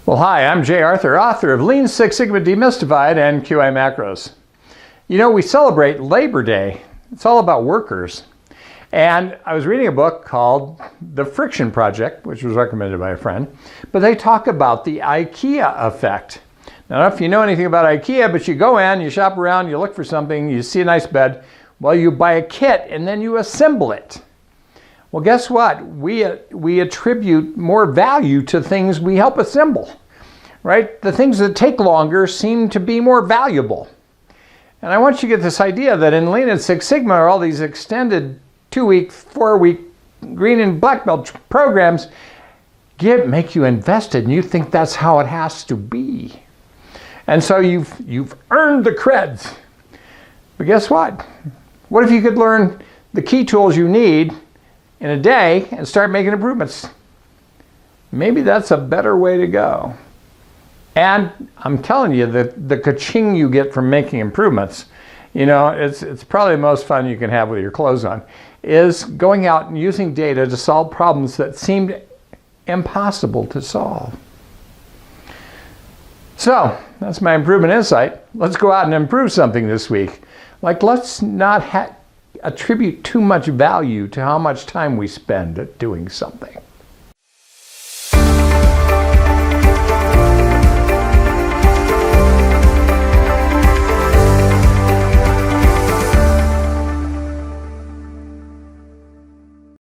Well, hi, I'm Jay Arthur, author of Lean Six Sigma Demystified and QI Macros. You know, we celebrate Labor Day. It's all about workers. And I was reading a book called The Friction Project, which was recommended by a friend, but they talk about the IKEA effect. Now, I don't know if you know anything about IKEA, but you go in, you shop around, you look for something, you see a nice bed, well, you buy a kit and then you assemble it. Well, guess what? We attribute more value to things we help assemble, right? The things that take longer seem to be more valuable. And I want you to get this idea that in Lean and Six Sigma are all these extended 2-week, 4-week green and black belt programs make you invested, and you think that's how it has to be. And so you've earned the creds. But guess what? What if you could learn the key tools you need in a day and start making improvements? Maybe that's a better way to go. And I'm telling you, the ka-ching you get from making improvements, you know, it's probably the most fun you can have with your clothes on, is going out and using data to solve problems that seemed impossible to solve. So that's my improvement insight. Let's go out and improve something this week. Like, let's not attribute too much value to how much time we spend at doing something.